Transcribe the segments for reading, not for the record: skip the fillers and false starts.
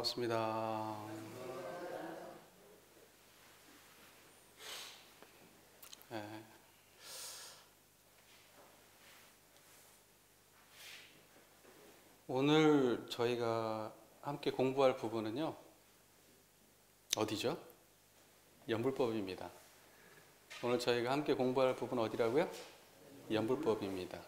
반갑습니다. 네. 오늘 저희가 함께 공부할 부분은요, 어디죠? 연불법입니다. 오늘 저희가 함께 공부할 부분은 어디라고요? 연불법입니다.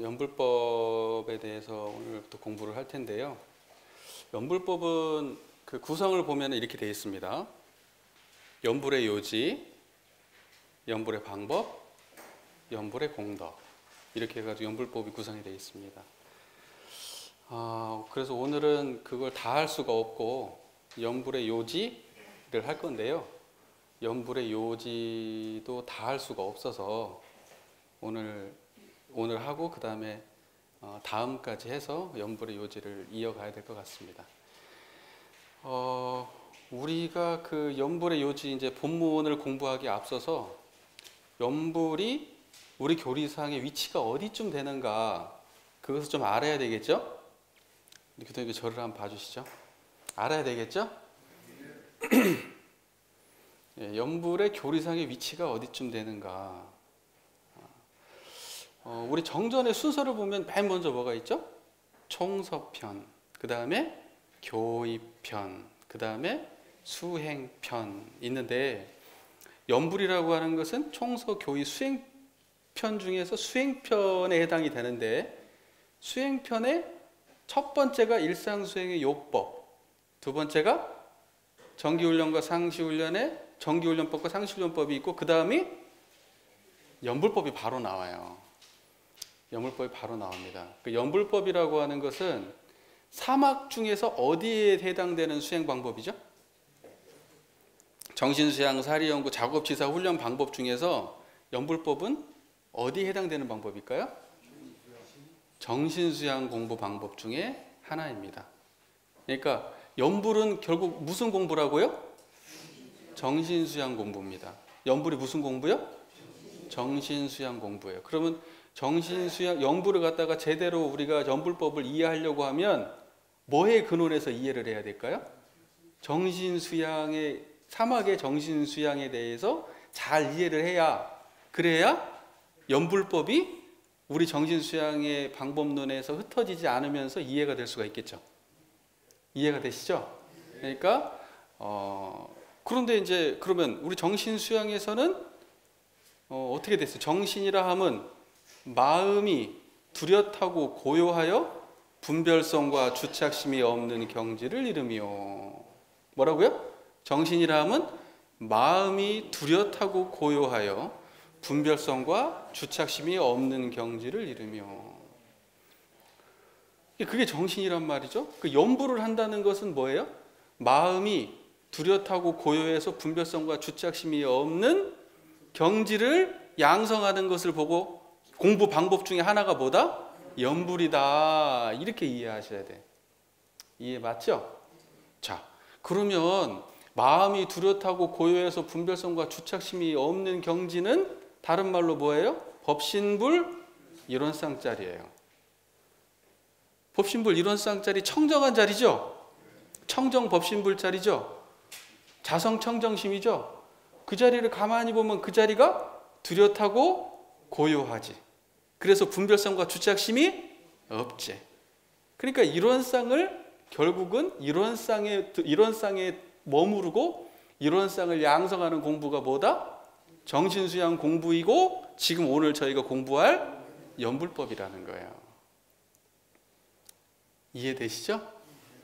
연불법에 대해서 오늘부터 공부를 할 텐데요. 연불법은 그 구성을 보면 이렇게 되어 있습니다. 연불의 요지, 연불의 방법, 연불의 공덕, 이렇게 해가지고 연불법이 구성이 되어 있습니다. 그래서 오늘은 그걸 다 할 수가 없고 연불의 요지를 할 건데요. 연불의 요지도 다 할 수가 없어서 오늘 하고 그 다음에 다음까지 해서 연불의 요지를 이어가야 될 것 같습니다. 우리가 그 연불의 요지 이제 본문을 공부하기에 앞서서 연불이 우리 교리상의 위치가 어디쯤 되는가 그것을 좀 알아야 되겠죠? 교수님 저를 한번 봐주시죠. 알아야 되겠죠? 예, 연불의 교리상의 위치가 어디쯤 되는가. 우리 정전의 순서를 보면 맨 먼저 뭐가 있죠? 총서편, 그 다음에 교입편, 그 다음에 수행편 있는데, 연불이라고 하는 것은 총서, 교입, 수행편 중에서 수행편에 해당이 되는데, 수행편의 첫 번째가 일상수행의 요법, 두 번째가 정기훈련과 상시훈련의 정기훈련법과 상시훈련법이 있고, 그 다음이 연불법이 바로 나와요. 연불법이 바로 나옵니다. 그 연불법이라고 하는 것은 사막 중에서 어디에 해당되는 수행 방법이죠? 정신수양, 사리연구, 작업지사, 훈련 방법 중에서 연불법은 어디에 해당되는 방법일까요? 정신수양 공부 방법 중에 하나입니다. 그러니까 연불은 결국 무슨 공부라고요? 정신수양 공부입니다. 연불이 무슨 공부요? 정신수양 공부예요. 그러면 정신수양, 연불을 갖다가 제대로 우리가 연불법을 이해하려고 하면 뭐에 근원해서 이해를 해야 될까요? 정신수양의, 사막의 정신수양에 대해서 잘 이해를 해야, 그래야 연불법이 우리 정신수양의 방법론에서 흩어지지 않으면서 이해가 될 수가 있겠죠. 이해가 되시죠? 그러니까 그런데 이제 그러면 우리 정신수양에서는 어떻게 됐어요? 정신이라 함은 마음이 뚜렷하고 고요하여 분별성과 주착심이 없는 경지를 이루며, 뭐라고요? 정신이라 함은 마음이 뚜렷하고 고요하여 분별성과 주착심이 없는 경지를 이루며, 그게 정신이란 말이죠. 그 연불을 한다는 것은 뭐예요? 마음이 뚜렷하고 고요해서 분별성과 주착심이 없는 경지를 양성하는 것을 보고 공부 방법 중에 하나가 뭐다? 연불이다. 이렇게 이해하셔야 돼. 이해 맞죠? 자, 그러면 마음이 뚜렷하고 고요해서 분별성과 주착심이 없는 경지는 다른 말로 뭐예요? 법신불 이론상짜리예요. 법신불 이론상짜리 청정한 자리죠? 청정 법신불 자리죠? 자성 청정심이죠? 그 자리를 가만히 보면 그 자리가 뚜렷하고 고요하지. 그래서 분별성과 주착심이 없지. 그러니까 이론상을 결국은 이론상에 머무르고 이론상을 양성하는 공부가 뭐다? 정신수양 공부이고 지금 오늘 저희가 공부할 연불법이라는 거예요. 이해되시죠?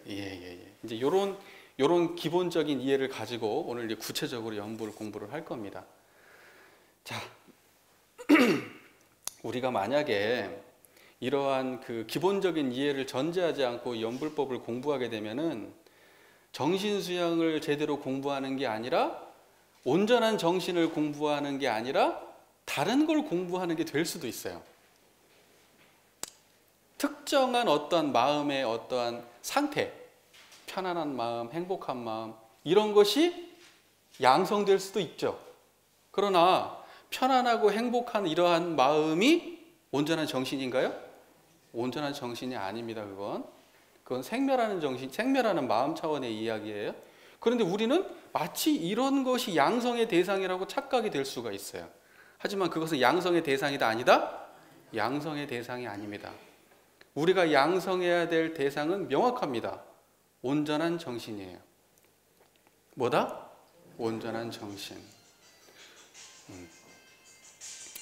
예. 이제 요런 기본적인 이해를 가지고 오늘 이제 구체적으로 연불 공부를 할 겁니다. 자, 우리가 만약에 이러한 그 기본적인 이해를 전제하지 않고 연불법을 공부하게 되면은 정신수양을 제대로 공부하는 게 아니라, 온전한 정신을 공부하는 게 아니라 다른 걸 공부하는 게 될 수도 있어요. 특정한 어떠한 마음의 어떠한 상태, 편안한 마음, 행복한 마음, 이런 것이 양성될 수도 있죠. 그러나 편안하고 행복한 이러한 마음이 온전한 정신인가요? 온전한 정신이 아닙니다. 그건 생멸하는 정신, 생멸하는 마음 차원의 이야기예요. 그런데 우리는 마치 이런 것이 양성의 대상이라고 착각이 될 수가 있어요. 하지만 그것은 양성의 대상이다 아니다? 양성의 대상이 아닙니다. 우리가 양성해야 될 대상은 명확합니다. 온전한 정신이에요. 뭐다? 온전한 정신.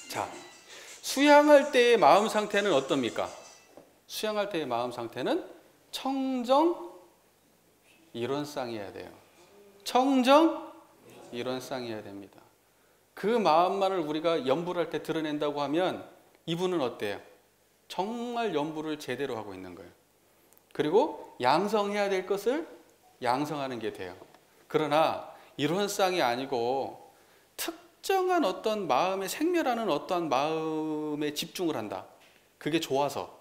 자, 수양할 때의 마음 상태는 어떻습니까? 수양할 때의 마음 상태는 청정 일원상이어야 돼요. 청정 일원상이어야 됩니다. 그 마음만을 우리가 연불할 때 드러낸다고 하면 이분은 어때요? 정말 연불을 제대로 하고 있는 거예요. 그리고 양성해야 될 것을 양성하는 게 돼요. 그러나 일원상이 아니고 특정한 어떤 마음에 생멸하는 어떠한 마음에 집중을 한다. 그게 좋아서,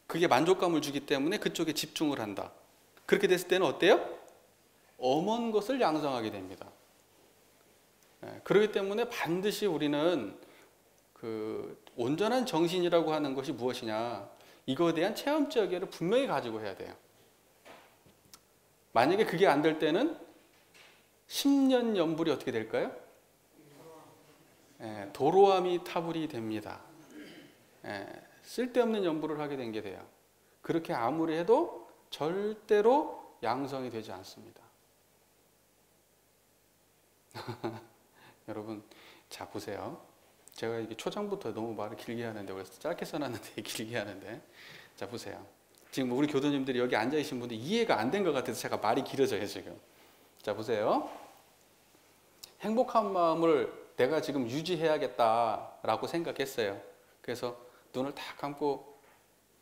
그게 만족감을 주기 때문에 그쪽에 집중을 한다. 그렇게 됐을 때는 어때요? 엄한 것을 양성하게 됩니다. 그렇기 때문에 반드시 우리는 그 온전한 정신이라고 하는 것이 무엇이냐, 이거에 대한 체험적 이해를 분명히 가지고 해야 돼요. 만약에 그게 안 될 때는 10년 연불이 어떻게 될까요? 도로아미 타불이 됩니다. 쓸데없는 연불을 하게 된 게 돼요. 그렇게 아무리 해도 절대로 양성이 되지 않습니다. 여러분, 자 보세요. 제가 이게 초장부터 너무 말을 길게 하는데, 그래서 짧게 써놨는데 길게 하는데, 자 보세요. 지금 우리 교도님들이 여기 앉아 계신 분들 이해가 안 된 것 같아서 제가 말이 길어져요 지금. 자 보세요. 행복한 마음을 내가 지금 유지해야겠다라고 생각했어요. 그래서 눈을 딱 감고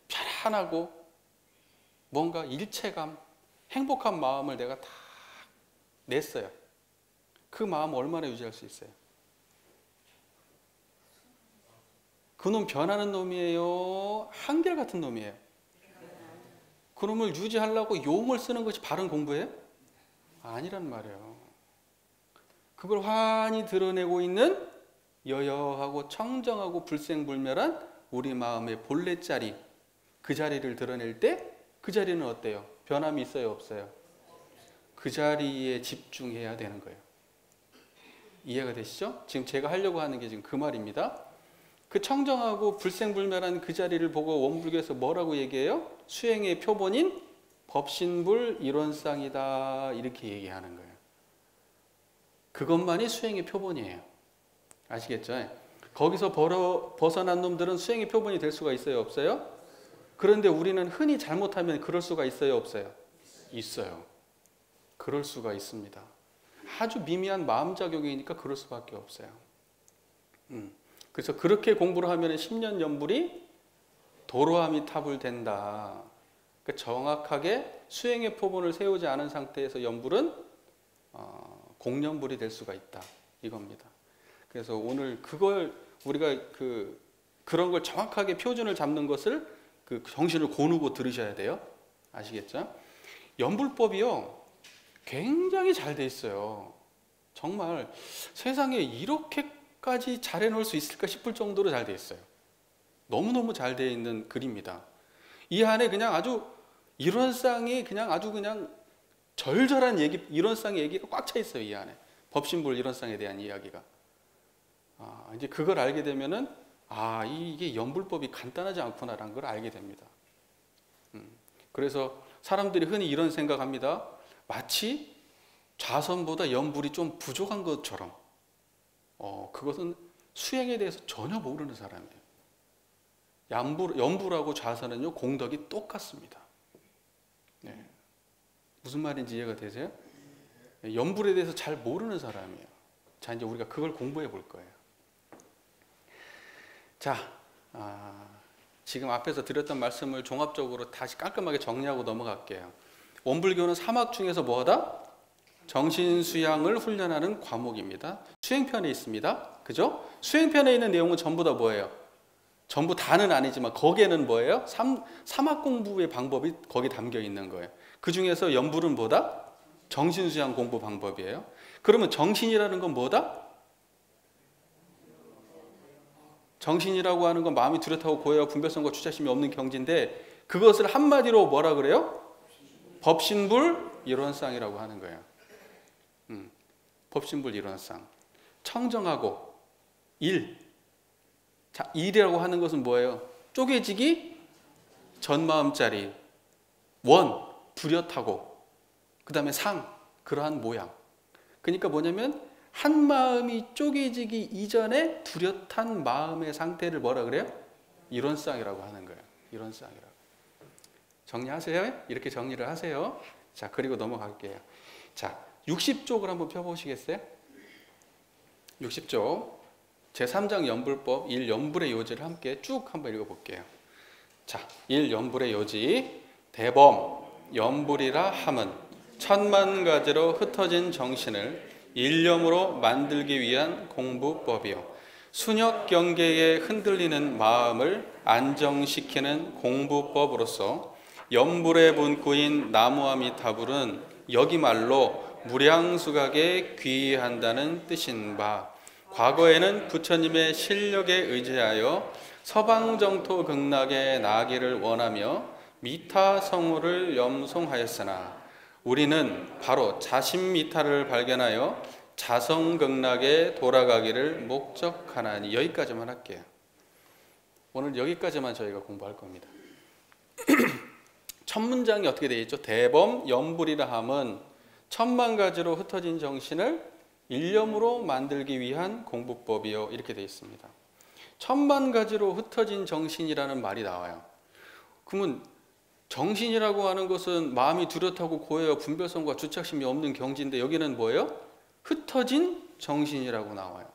편안하고 뭔가 일체감, 행복한 마음을 내가 다 냈어요. 그 마음 얼마나 유지할 수 있어요? 그놈 변하는 놈이에요? 한결같은 놈이에요? 그놈을 유지하려고 용을 쓰는 것이 바른 공부예요? 아니란 말이에요. 그걸 환히 드러내고 있는 여여하고 청정하고 불생불멸한 우리 마음의 본래 자리, 그 자리를 드러낼 때 그 자리는 어때요? 변함이 있어요? 없어요? 그 자리에 집중해야 되는 거예요. 이해가 되시죠? 지금 제가 하려고 하는 게 지금 그 말입니다. 그 청정하고 불생불멸한 그 자리를 보고 원불교에서 뭐라고 얘기해요? 수행의 표본인 법신불 일원상이다, 이렇게 얘기하는 거예요. 그것만이 수행의 표본이에요. 아시겠죠? 거기서 벗어난 놈들은 수행의 표본이 될 수가 있어요? 없어요? 그런데 우리는 흔히 잘못하면 그럴 수가 있어요? 없어요? 있어요. 그럴 수가 있습니다. 아주 미미한 마음작용이니까 그럴 수밖에 없어요. 그래서 그렇게 공부를 하면 10년 연불이 도로아미 탑을 된다. 그러니까 정확하게 수행의 표본을 세우지 않은 상태에서 연불은 공연불이 될 수가 있다, 이겁니다. 그래서 오늘 그걸 우리가 그런 걸 정확하게 표준을 잡는 것을 그 정신을 고누고 들으셔야 돼요. 아시겠죠? 연불법이요 굉장히 잘 돼 있어요. 정말 세상에 이렇게까지 잘 해놓을 수 있을까 싶을 정도로 잘 돼 있어요. 너무너무 잘 돼 있는 글입니다. 이 안에 그냥 아주 일원상이 그냥 아주 그냥 절절한 얘기, 일원상의 얘기가 꽉 차 있어요. 이 안에 법신불 일원상에 대한 이야기가. 이제 그걸 알게 되면은 이게 연불법이 간단하지 않구나라는 걸 알게 됩니다. 그래서 사람들이 흔히 이런 생각합니다. 마치 좌선보다 연불이 좀 부족한 것처럼. 그것은 수행에 대해서 전혀 모르는 사람이에요. 연불하고 좌선은요 공덕이 똑같습니다. 네. 무슨 말인지 이해가 되세요? 연불에 대해서 잘 모르는 사람이에요. 자, 이제 우리가 그걸 공부해 볼 거예요. 자, 지금 앞에서 드렸던 말씀을 종합적으로 다시 깔끔하게 정리하고 넘어갈게요. 원불교는 3학 중에서 뭐하다? 정신수양을 훈련하는 과목입니다. 수행편에 있습니다. 그죠? 수행편에 있는 내용은 전부 다 뭐예요? 전부 다는 아니지만 거기에는 뭐예요? 3학 공부의 방법이 거기 담겨 있는 거예요. 그 중에서 연불은 뭐다? 정신수양 공부 방법이에요. 그러면 정신이라는 건 뭐다? 정신이라고 하는 건 마음이 뚜렷하고 고요하고 분별성과 주착심이 없는 경지인데 그것을 한마디로 뭐라 그래요? 법신불 일원상이라고 하는 거예요. 법신불 일원상. 청정하고 일. 자, 일이라고 하는 것은 뭐예요? 쪼개지기 전마음짜리. 원, 뚜렷하고. 그 다음에 상, 그러한 모양. 그러니까 뭐냐면 한 마음이 쪼개지기 이전에 뚜렷한 마음의 상태를 뭐라 그래요? 일원상이라고 하는 거예요. 일원상이라고. 정리하세요? 이렇게 정리를 하세요. 자, 그리고 넘어갈게요. 자, 60쪽을 한번 펴보시겠어요? 60쪽 제3장 연불법 1연불의 요지를 함께 쭉 한번 읽어볼게요. 자, 1연불의 요지. 대범 연불이라 함은 천만 가지로 흩어진 정신을 일념으로 만들기 위한 공부법이요 순역 경계에 흔들리는 마음을 안정시키는 공부법으로서 연불의 본구인 나무아미타불은 여기 말로 무량수각에 귀의한다는 뜻인 바, 과거에는 부처님의 실력에 의지하여 서방정토 극락에 나아기를 원하며 미타성우를 염송하였으나 우리는 바로 자신미타를 발견하여 자성극락에 돌아가기를 목적하나니. 여기까지만 할게요. 오늘 여기까지만 저희가 공부할 겁니다. 첫 문장이 어떻게 되어 있죠? 대범 연불이라 함은 천만 가지로 흩어진 정신을 일념으로 만들기 위한 공부법이요 이렇게 되어 있습니다. 천만 가지로 흩어진 정신이라는 말이 나와요. 그러면 정신이라고 하는 것은 마음이 뚜렷하고 고요하고 분별성과 주착심이 없는 경지인데 여기는 뭐예요? 흩어진 정신이라고 나와요.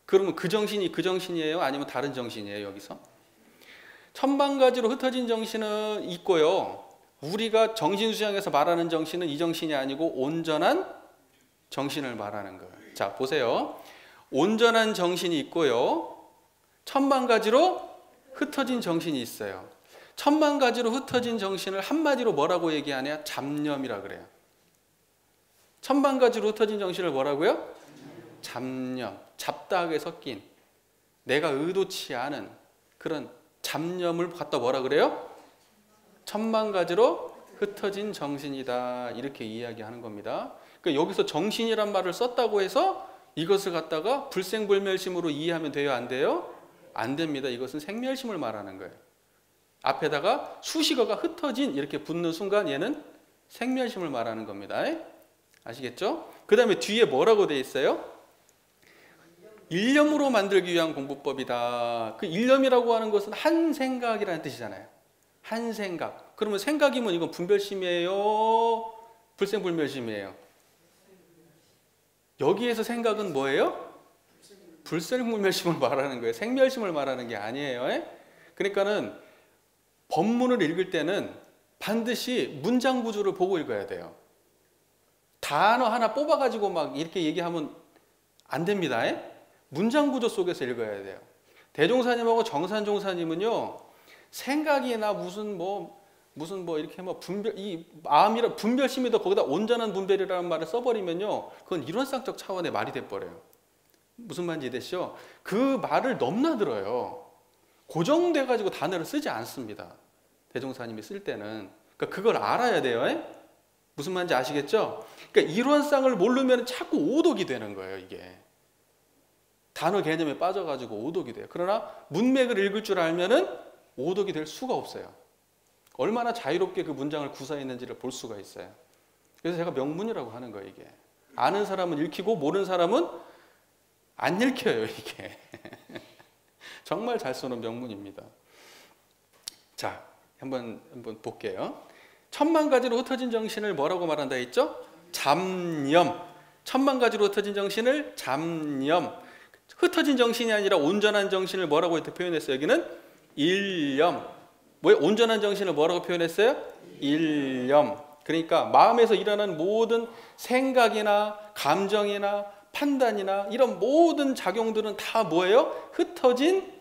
그러면 그 정신이 그 정신이에요? 아니면 다른 정신이에요? 여기서? 천만 가지로 흩어진 정신은 있고요. 우리가 정신수양에서 말하는 정신은 이 정신이 아니고 온전한 정신을 말하는 거예요. 자, 보세요. 온전한 정신이 있고요. 천만 가지로 흩어진 정신이 있어요. 천만 가지로 흩어진 정신을 한마디로 뭐라고 얘기하냐? 잡념이라 그래요. 천만 가지로 흩어진 정신을 뭐라고요? 잡념. 잡다하게 섞인 내가 의도치 않은 그런 잡념을 갖다 뭐라 그래요? 천만 가지로 흩어진 정신이다. 이렇게 이야기하는 겁니다. 그러니까 여기서 정신이란 말을 썼다고 해서 이것을 갖다가 불생불멸심으로 이해하면 돼요? 안 돼요? 안 됩니다. 이것은 생멸심을 말하는 거예요. 앞에다가 수식어가 흩어진 이렇게 붙는 순간 얘는 생멸심을 말하는 겁니다. 아시겠죠? 그 다음에 뒤에 뭐라고 돼 있어요? 일념으로 만들기 위한 공부법이다. 그 일념이라고 하는 것은 한 생각이라는 뜻이잖아요. 한 생각. 그러면 생각이면 이건 분별심이에요? 불생불멸심이에요? 여기에서 생각은 뭐예요? 불생불멸심을 말하는 거예요. 생멸심을 말하는 게 아니에요. 그러니까는 법문을 읽을 때는 반드시 문장 구조를 보고 읽어야 돼요. 단어 하나 뽑아가지고 막 이렇게 얘기하면 안 됩니다. 문장 구조 속에서 읽어야 돼요. 대종사님하고 정산종사님은요, 생각이나 무슨 뭐 이렇게 뭐 분별, 이 마음이라 분별심이다 거기다 온전한 분별이라는 말을 써버리면요, 그건 이론상적 차원의 말이 돼버려요. 무슨 말인지 되시죠? 그 말을 넘나들어요. 고정돼가지고 단어를 쓰지 않습니다. 대종사님이 쓸 때는. 그러니까 그걸 알아야 돼요. 무슨 말인지 아시겠죠? 그러니까 이론상을 모르면 자꾸 오독이 되는 거예요, 이게. 단어 개념에 빠져가지고 오독이 돼요. 그러나 문맥을 읽을 줄 알면은 오독이 될 수가 없어요. 얼마나 자유롭게 그 문장을 구사했는지를 볼 수가 있어요. 그래서 제가 명문이라고 하는 거예요, 이게. 아는 사람은 읽히고 모르는 사람은 안 읽혀요, 이게. 정말 잘 쓰는 명문입니다. 자, 한번 볼게요. 천만 가지로 흩어진 정신을 뭐라고 말한다 했죠? 잡념. 천만 가지로 흩어진 정신을 잡념. 흩어진 정신이 아니라 온전한 정신을 뭐라고 표현했어요? 여기는 일념. 뭐예요? 온전한 정신을 뭐라고 표현했어요? 일념. 그러니까 마음에서 일어나는 모든 생각이나 감정이나 판단이나 이런 모든 작용들은 다 뭐예요? 흩어진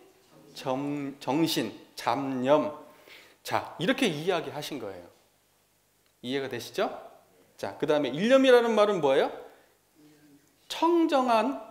정신, 잡념. 자, 이렇게 이야기하신 거예요. 이해가 되시죠? 자, 그 다음에 일념이라는 말은 뭐예요? 청정한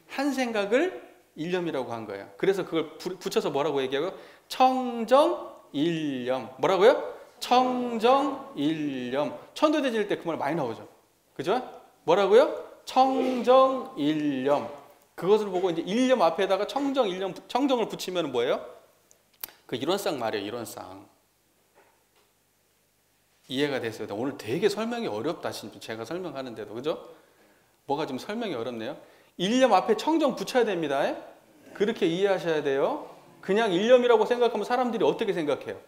한 생각을 일념이라고 한 거예요. 그래서 그걸 붙여서 뭐라고 얘기하고? 청정일념. 뭐라고요? 청정일념. 천도대질 때 그 말 많이 나오죠. 그죠? 뭐라고요? 청정일념. 그것을 보고 이제 일념 앞에다가 청정일념, 청정을 붙이면 뭐예요? 그 이론상 말이에요. 이론상. 이해가 됐어요. 오늘 되게 설명이 어렵다. 진짜 제가 설명하는데도. 그죠? 뭐가 좀 설명이 어렵네요. 일념 앞에 청정 붙여야 됩니다. 그렇게 이해하셔야 돼요. 그냥 일념이라고 생각하면 사람들이 어떻게 생각해요?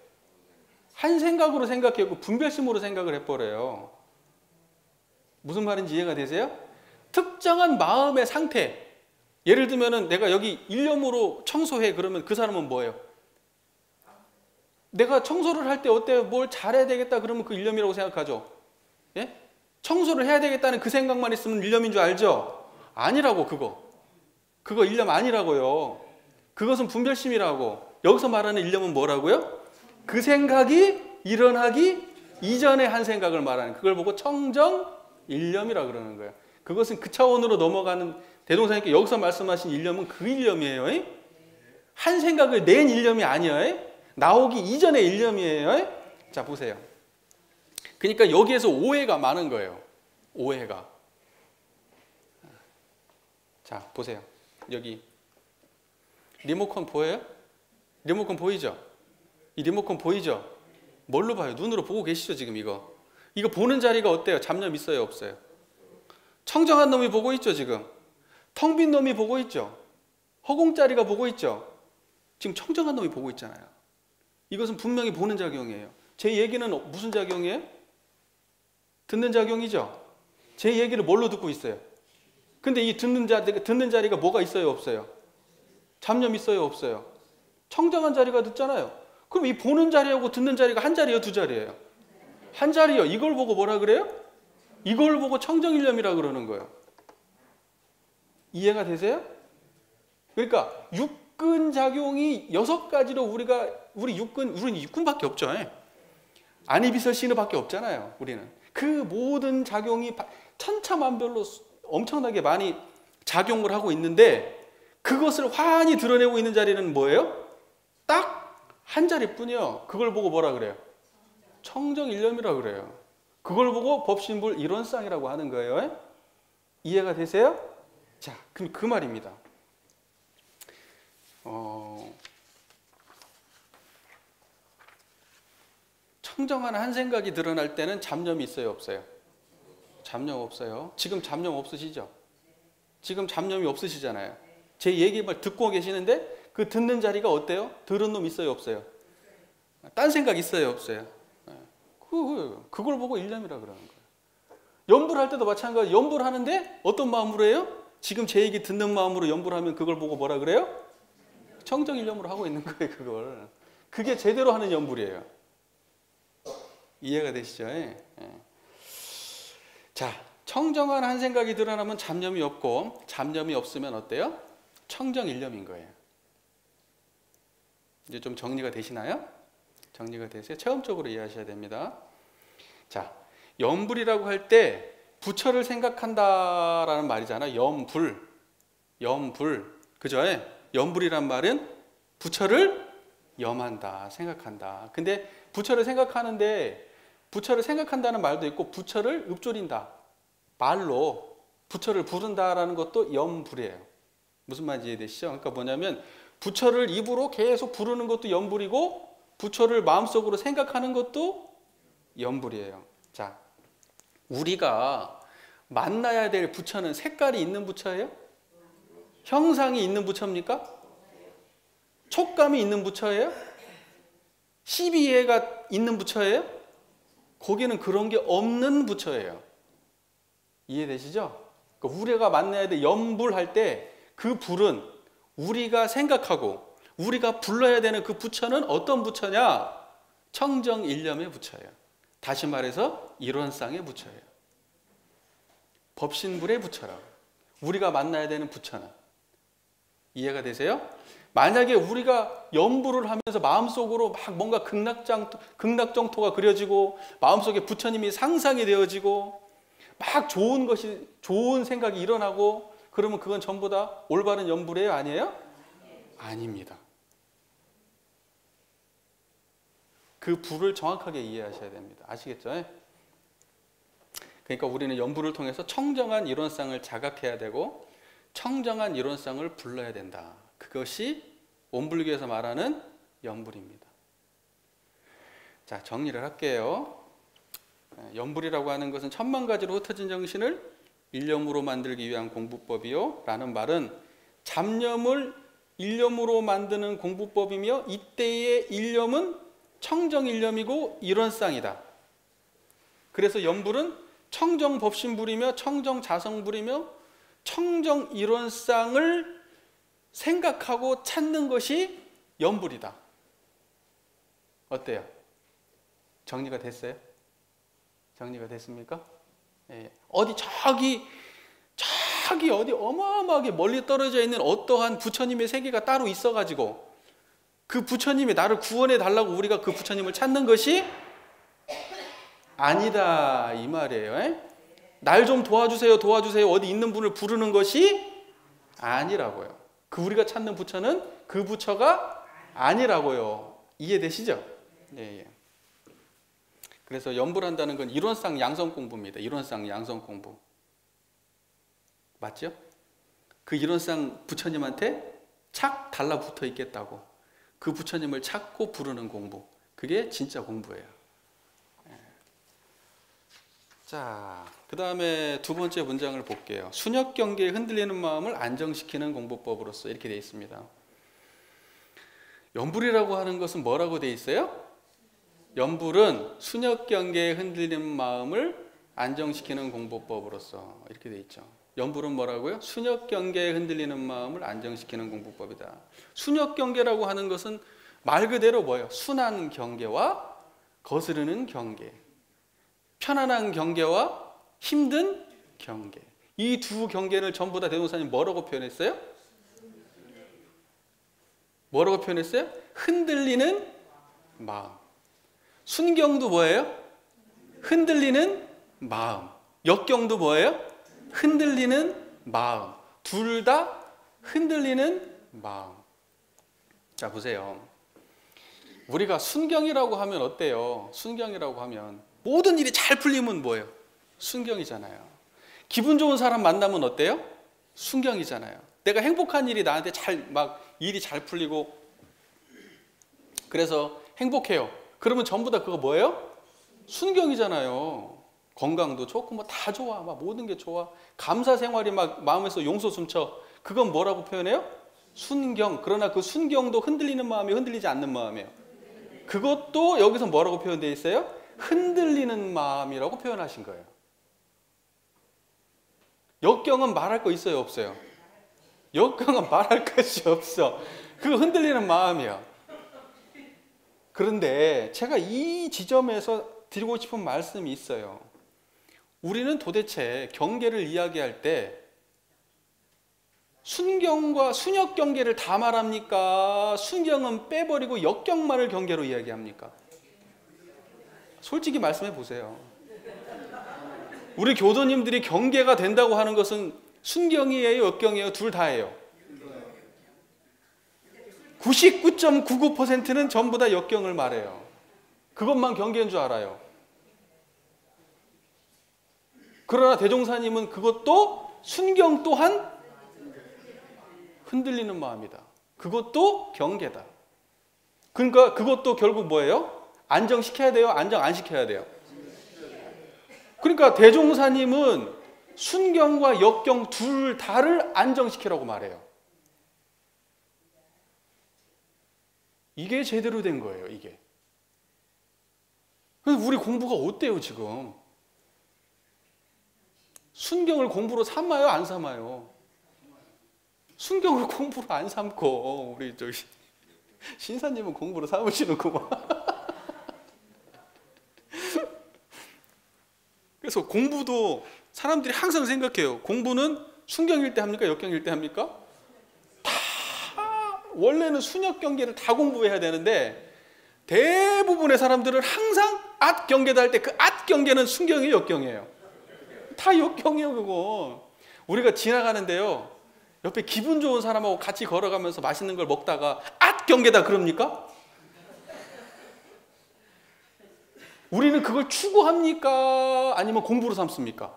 한 생각으로 생각하고 분별심으로 생각을 해버려요. 무슨 말인지 이해가 되세요? 특정한 마음의 상태. 예를 들면은 내가 여기 일념으로 청소해 그러면 그 사람은 뭐예요? 내가 청소를 할 때 어때요? 뭘 잘해야 되겠다 그러면 그 일념이라고 생각하죠. 예? 청소를 해야 되겠다는 그 생각만 있으면 일념인 줄 알죠? 아니라고 그거 일념 아니라고요. 그것은 분별심이라고. 여기서 말하는 일념은 뭐라고요? 그 생각이 일어나기 이전에 한 생각을 말하는, 그걸 보고 청정일념이라고 그러는 거예요. 그것은 그 차원으로 넘어가는, 대동사님께 여기서 말씀하신 일념은 그 일념이에요. 한 생각을 낸 일념이 아니에요. 나오기 이전의 일념이에요. 자, 보세요. 그러니까 여기에서 오해가 많은 거예요. 오해가. 자, 보세요. 여기 리모컨 보여요? 리모컨 보이죠? 이 리모컨 보이죠? 뭘로 봐요? 눈으로 보고 계시죠, 지금 이거? 이거 보는 자리가 어때요? 잡념 있어요, 없어요? 청정한 놈이 보고 있죠, 지금? 텅 빈 놈이 보고 있죠? 허공짜리가 보고 있죠? 지금 청정한 놈이 보고 있잖아요. 이것은 분명히 보는 작용이에요. 제 얘기는 무슨 작용이에요? 듣는 작용이죠? 제 얘기를 뭘로 듣고 있어요? 근데 이 듣는 자리가 뭐가 있어요, 없어요? 잡념 있어요, 없어요? 청정한 자리가 듣잖아요. 그럼 이 보는 자리하고 듣는 자리가 한 자리예요, 두 자리예요? 한 자리요. 이걸 보고 뭐라 그래요? 이걸 보고 청정일념이라 그러는 거예요. 이해가 되세요? 그러니까 육근 작용이 6가지로 우리는 육근밖에 없죠. 안이비설 신의밖에 없잖아요. 우리는 그 모든 작용이 천차만별로 엄청나게 많이 작용을 하고 있는데, 그것을 환히 드러내고 있는 자리는 뭐예요? 딱 한 자리뿐이요. 그걸 보고 뭐라 그래요? 청정일념이라 그래요. 그걸 보고 법신불 이론상이라고 하는 거예요. 이해가 되세요? 자, 그럼 그 말입니다. 청정한 한 생각이 드러날 때는 잡념이 있어요, 없어요? 잡념 없어요. 지금 잡념 없으시죠? 지금 잡념이 없으시잖아요. 제 얘기를 듣고 계시는데 그 듣는 자리가 어때요? 들은 놈 있어요, 없어요? 딴 생각 있어요, 없어요? 그걸 보고 일념이라 그러는 거예요. 염불 할 때도 마찬가지. 염불 하는데 어떤 마음으로 해요? 지금 제 얘기 듣는 마음으로 염불 하면 그걸 보고 뭐라 그래요? 청정일념으로 하고 있는 거예요, 그걸. 그게 제대로 하는 염불이에요. 이해가 되시죠? 자, 청정한 한 생각이 드러나면 잡념이 없고, 잡념이 없으면 어때요? 청정일념인 거예요. 이제 좀 정리가 되시나요? 정리가 되세요? 체험적으로 이해하셔야 됩니다. 자, 염불이라고 할 때 부처를 생각한다라는 말이잖아요. 염불. 그죠? 염불이란 말은 부처를 염한다, 생각한다. 근데 부처를 생각하는데, 부처를 생각한다는 말도 있고 부처를 읊조린다, 말로 부처를 부른다라는 것도 염불이에요. 무슨 말인지 이해되시죠? 그러니까 뭐냐면 부처를 입으로 계속 부르는 것도 염불이고 부처를 마음속으로 생각하는 것도 염불이에요. 자, 우리가 만나야 될 부처는 색깔이 있는 부처예요? 형상이 있는 부처입니까? 촉감이 있는 부처예요? 12예가 있는 부처예요? 거기는 그런 게 없는 부처예요. 이해되시죠? 그러니까 우리가 만나야 될 염불할 때 그 불은 우리가 생각하고 우리가 불러야 되는 그 부처는 어떤 부처냐? 청정일념의 부처예요. 다시 말해서 이론상의 부처예요. 법신불의 부처라고. 우리가 만나야 되는 부처는. 이해가 되세요? 만약에 우리가 염불을 하면서 마음속으로 막 뭔가 극락정토가 그려지고 마음속에 부처님이 상상이 되어지고 막 좋은 생각이 일어나고 그러면 그건 전부 다 올바른 연불이에요? 아니에요? 아닙니다. 그 불을 정확하게 이해하셔야 됩니다. 아시겠죠? 그러니까 우리는 연불을 통해서 청정한 이론상을 자각해야 되고 청정한 이론상을 불러야 된다. 그것이 온불교에서 말하는 연불입니다. 자, 정리를 할게요. 연불이라고 하는 것은 천만 가지로 흩어진 정신을 일념으로 만들기 위한 공부법이요 라는 말은 잡념을 일념으로 만드는 공부법이며 이때의 일념은 청정일념이고 이론상이다. 그래서 연불은 청정법신불이며 청정자성불이며 청정이론상을 생각하고 찾는 것이 연불이다. 어때요? 정리가 됐어요? 정리가 됐습니까? 예. 어디 저기 어디 어마어마하게 멀리 떨어져 있는 어떠한 부처님의 세계가 따로 있어가지고 그 부처님이 나를 구원해 달라고 우리가 그 부처님을 찾는 것이 아니다 이 말이에요. 날 좀 도와주세요 도와주세요 어디 있는 분을 부르는 것이 아니라고요. 그 우리가 찾는 부처는 그 부처가 아니라고요. 이해되시죠? 예. 그래서 연불한다는 건 이론상 양성 공부입니다. 이론상 양성 공부. 맞죠? 그 이론상 부처님한테 착 달라붙어 있겠다고 그 부처님을 찾고 부르는 공부. 그게 진짜 공부예요. 자, 그 다음에 두 번째 문장을 볼게요. 순역경계에 흔들리는 마음을 안정시키는 공부법으로서 이렇게 되어 있습니다. 연불이라고 하는 것은 뭐라고 되어 있어요? 연불은 순역경계에 흔들리는 마음을 안정시키는 공부법으로서 이렇게 되어 있죠. 연불은 뭐라고요? 순역경계에 흔들리는 마음을 안정시키는 공부법이다. 순역경계라고 하는 것은 말 그대로 뭐예요? 순한 경계와 거스르는 경계. 편안한 경계와 힘든 경계. 이 두 경계를 전부 다 대동사님 뭐라고 표현했어요? 뭐라고 표현했어요? 흔들리는 마음. 순경도 뭐예요? 흔들리는 마음. 역경도 뭐예요? 흔들리는 마음. 둘 다 흔들리는 마음. 자, 보세요. 우리가 순경이라고 하면 어때요? 순경이라고 하면 모든 일이 잘 풀리면 뭐예요? 순경이잖아요. 기분 좋은 사람 만나면 어때요? 순경이잖아요. 내가 행복한 일이 나한테 일이 잘 풀리고 그래서 행복해요. 그러면 전부 다 그거 뭐예요? 순경이잖아요. 건강도 좋고 뭐 다 좋아. 막 모든 게 좋아. 감사 생활이 막 마음에서 용솟 숨쳐. 그건 뭐라고 표현해요? 순경. 그러나 그 순경도 흔들리는 마음이 흔들리지 않는 마음이에요. 그것도 여기서 뭐라고 표현되어 있어요? 흔들리는 마음이라고 표현하신 거예요. 역경은 말할 거 있어요? 없어요? 역경은 말할 것이 없어. 그거 흔들리는 마음이야. 그런데 제가 이 지점에서 드리고 싶은 말씀이 있어요. 우리는 도대체 경계를 이야기할 때 순경과 순역 경계를 다 말합니까? 순경은 빼버리고 역경만을 경계로 이야기합니까? 솔직히 말씀해 보세요. 우리 교도님들이 경계가 된다고 하는 것은 순경이에요? 역경이에요? 둘 다예요. 99.99%는 전부 다 역경을 말해요. 그것만 경계인 줄 알아요. 그러나 대종사님은 그것도 순경 또한 흔들리는 마음이다. 그것도 경계다. 그러니까 그것도 결국 뭐예요? 안정시켜야 돼요? 안정 안 시켜야 돼요? 그러니까 대종사님은 순경과 역경 둘 다를 안정시키라고 말해요. 이게 제대로 된 거예요, 이게. 그래서 우리 공부가 어때요, 지금? 순경을 공부로 삼아요, 안 삼아요? 순경을 공부로 안 삼고 우리 저기 신사님은 공부로 삼으시는구만. 그래서 공부도 사람들이 항상 생각해요. 공부는 순경일 때 합니까? 역경일 때 합니까? 다 원래는 순역 경계를 다 공부해야 되는데 대부분의 사람들은 항상 앗 경계다 할 때 그 앗 경계는 순경이에요, 역경이에요? 다 역경이에요, 그거. 우리가 지나가는데요, 옆에 기분 좋은 사람하고 같이 걸어가면서 맛있는 걸 먹다가 앗 경계다 그럽니까? 우리는 그걸 추구합니까? 아니면 공부로 삼습니까?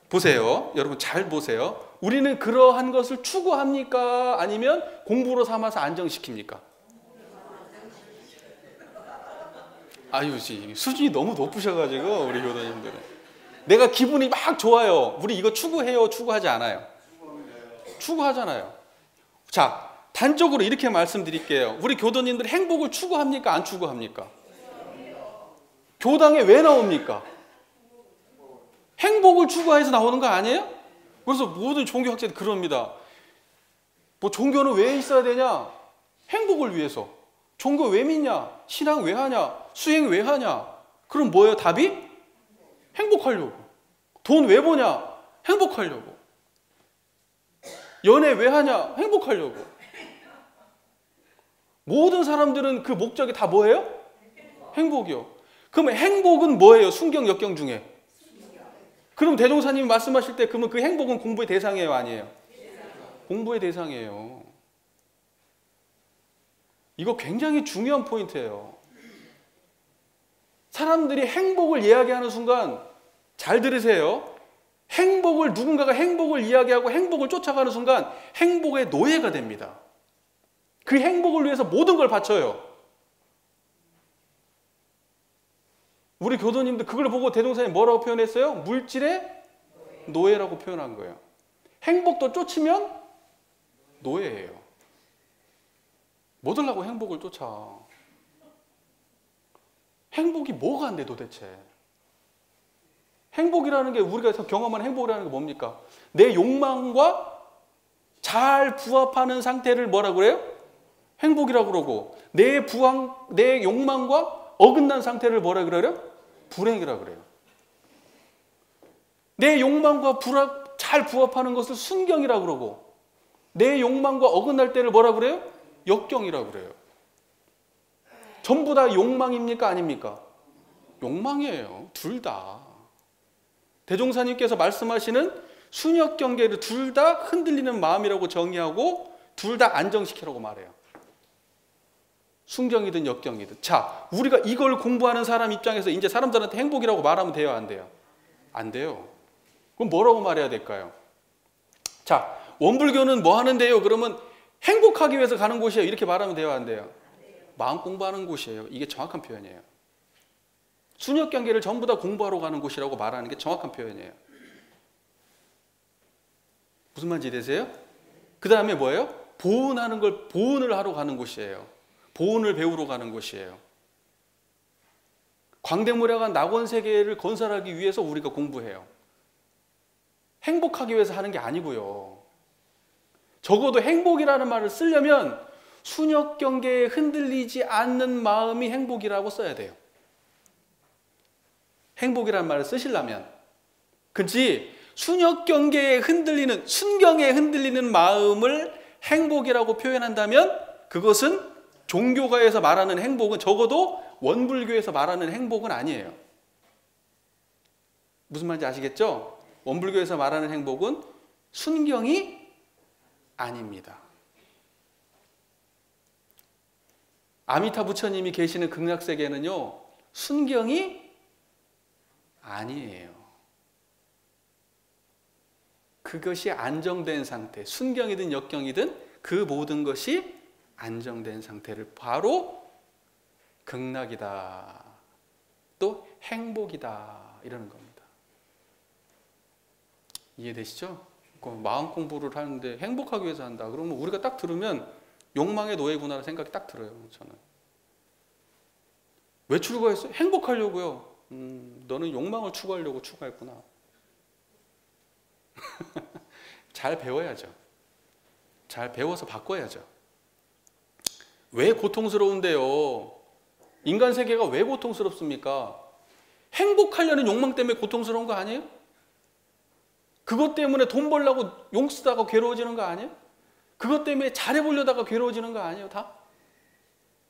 보세요. 여러분 잘 보세요. 우리는 그러한 것을 추구합니까? 아니면 공부로 삼아서 안정시킵니까? 아유, 수준이 너무 높으셔가지고 우리 교도님들은. 내가 기분이 막 좋아요. 우리 이거 추구해요? 추구하지 않아요? 추구하잖아요. 자, 단적으로 이렇게 말씀드릴게요. 우리 교도님들 행복을 추구합니까? 안 추구합니까? 교당에 왜 나옵니까? 행복을 추구해서 나오는 거 아니에요? 그래서 모든 종교학자들이 그럽니다. 뭐 종교는 왜 있어야 되냐? 행복을 위해서. 종교 왜 믿냐? 신앙 왜 하냐? 수행 왜 하냐? 그럼 뭐예요? 답이? 행복하려고. 돈 왜 버냐? 행복하려고. 연애 왜 하냐? 행복하려고. 모든 사람들은 그 목적이 다 뭐예요? 행복이요. 그러면 행복은 뭐예요? 순경, 역경 중에. 그럼 대종사님이 말씀하실 때 그러면 그 행복은 공부의 대상이에요? 아니에요? 공부의 대상이에요. 이거 굉장히 중요한 포인트예요. 사람들이 행복을 이야기하는 순간 잘 들으세요. 누군가가 행복을 이야기하고 행복을 쫓아가는 순간 행복의 노예가 됩니다. 그 행복을 위해서 모든 걸 바쳐요. 우리 교도님들 그걸 보고 대종사님 뭐라고 표현했어요? 물질의 노예라고 표현한 거예요. 행복도 쫓으면 노예예요. 뭐 들라고 행복을 쫓아? 행복이 뭐가 안 돼 도대체? 행복이라는 게 우리가 경험하는 행복이라는 게 뭡니까? 내 욕망과 잘 부합하는 상태를 뭐라고 그래요? 행복이라고 그러고 내 욕망과 어긋난 상태를 뭐라 그래요? 불행이라고 그래요. 내 욕망과 잘 부합하는 것을 순경이라고 그러고 내 욕망과 어긋날 때를 뭐라 그래요? 역경이라고 그래요. 전부 다 욕망입니까? 아닙니까? 욕망이에요. 둘 다. 대종사님께서 말씀하시는 순역경계를 둘 다 흔들리는 마음이라고 정의하고 둘 다 안정시키라고 말해요. 순경이든 역경이든. 자, 우리가 이걸 공부하는 사람 입장에서 이제 사람들한테 행복이라고 말하면 돼요? 안 돼요? 안 돼요. 그럼 뭐라고 말해야 될까요? 자, 원불교는 뭐 하는데요? 그러면 행복하기 위해서 가는 곳이에요. 이렇게 말하면 돼요? 안 돼요? 마음 공부하는 곳이에요. 이게 정확한 표현이에요. 순역경계를 전부 다 공부하러 가는 곳이라고 말하는 게 정확한 표현이에요. 무슨 말인지 되세요? 그 다음에 뭐예요? 보은을 하러 가는 곳이에요. 보은을 배우러 가는 곳이에요. 광대무량한 낙원세계를 건설하기 위해서 우리가 공부해요. 행복하기 위해서 하는 게 아니고요. 적어도 행복이라는 말을 쓰려면 순역경계에 흔들리지 않는 마음이 행복이라고 써야 돼요. 행복이라는 말을 쓰시려면. 그치? 순역경계에 흔들리는, 순경에 흔들리는 마음을 행복이라고 표현한다면 그것은 종교가에서 말하는 행복은 적어도 원불교에서 말하는 행복은 아니에요. 무슨 말인지 아시겠죠? 원불교에서 말하는 행복은 순경이 아닙니다. 아미타 부처님이 계시는 극락세계는요, 순경이 아니에요. 그것이 안정된 상태, 순경이든 역경이든 그 모든 것이 안정된 상태를 바로 극락이다, 또 행복이다 이러는 겁니다. 이해되시죠? 마음 공부를 하는데 행복하기 위해서 한다. 그러면 우리가 딱 들으면 욕망의 노예구나 생각이 딱 들어요. 저는. 왜 출가했어? 행복하려고요. 너는 욕망을 추구하려고 출가했구나. 잘 배워야죠. 잘 배워서 바꿔야죠. 왜 고통스러운데요? 인간 세계가 왜 고통스럽습니까? 행복하려는 욕망 때문에 고통스러운 거 아니에요? 그것 때문에 돈 벌려고 용 쓰다가 괴로워지는 거 아니에요? 그것 때문에 잘해보려다가 괴로워지는 거 아니에요? 다?